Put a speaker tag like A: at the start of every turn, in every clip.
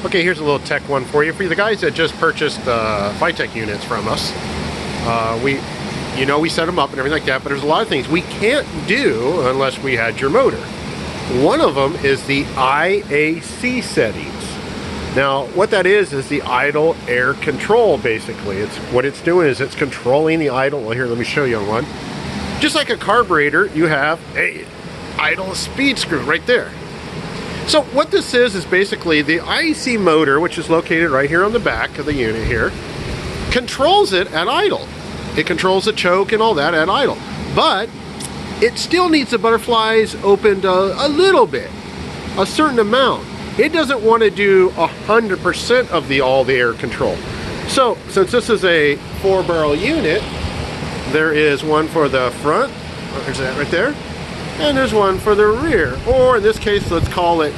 A: Okay, here's a little tech one for you. For the guys that just purchased fitech units from us, we set them up and everything like that, but there's a lot of things we can't do unless we had your motor. One of them is the IAC settings. Now, what that is the idle air control, basically. What it's doing is it's controlling the idle. Well, here, let me show you on one. Just like a carburetor, you have a idle speed screw right there. So what this is basically the IAC motor, which is located right here on the back of the unit here, controls it at idle. It controls the choke and all that at idle. But it still needs the butterflies opened a little bit, a certain amount. It doesn't want to do 100% of all the air control. So since this is a 4-barrel unit, there is one for the front, there's that right there, and there's one for the rear, or in this case, let's call it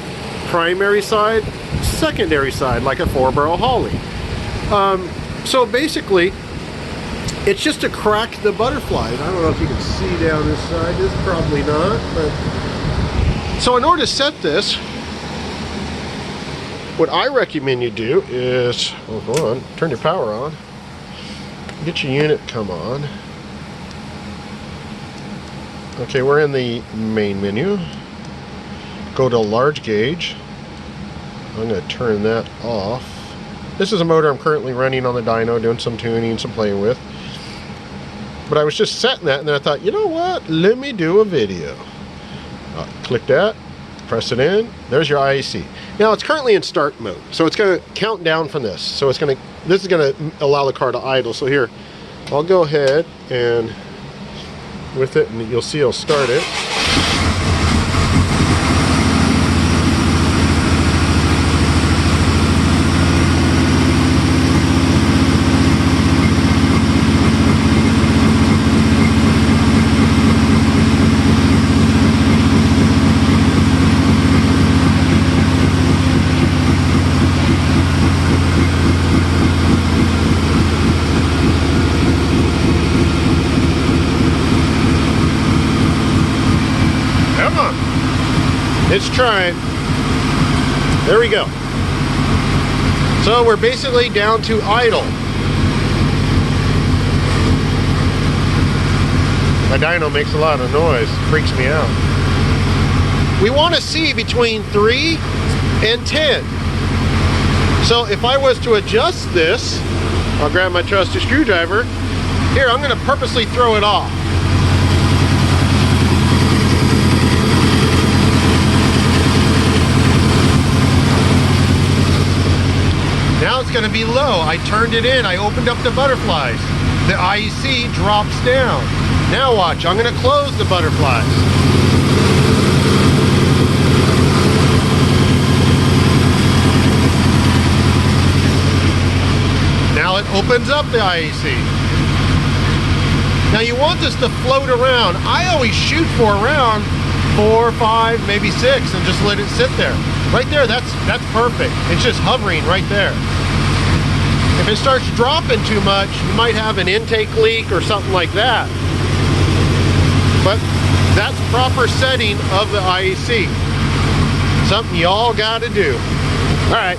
A: primary side, secondary side, like a 4-barrel Holly. So basically, it's just to crack the butterflies. I don't know if you can see down this side. This probably not. But so in order to set this, what I recommend you do is, oh, hold on, turn your power on, get your unit come on. Okay, we're in the main menu. Go to large gauge. I'm going to turn that off. This is a motor I'm currently running on the dyno, doing some tuning, some playing with. But I was just setting that, and then I thought, you know what? Let me do a video. Click that, press it in. There's your IAC. Now it's currently in start mode, so it's going to count down from this. So this is going to allow the car to idle. So here, I'll go ahead and with it, and you'll see it'll start it. It's trying. There we go. So we're basically down to idle. My dyno makes a lot of noise. Freaks me out. We want to see between 3 and 10. So if I was to adjust this, I'll grab my trusty screwdriver. Here, I'm going to purposely throw it off. Now it's going to be low. I turned it in. I opened up the butterflies. The IEC drops down. Now watch. I'm going to close the butterflies. Now it opens up the IEC. Now you want this to float around. I always shoot for around 4, 5, maybe 6, and just let it sit there. Right there, that's perfect. It's just hovering right there. If it starts dropping too much, you might have an intake leak or something like that. But that's proper setting of the IEC. Something y'all gotta do. All right,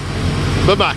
A: bye-bye.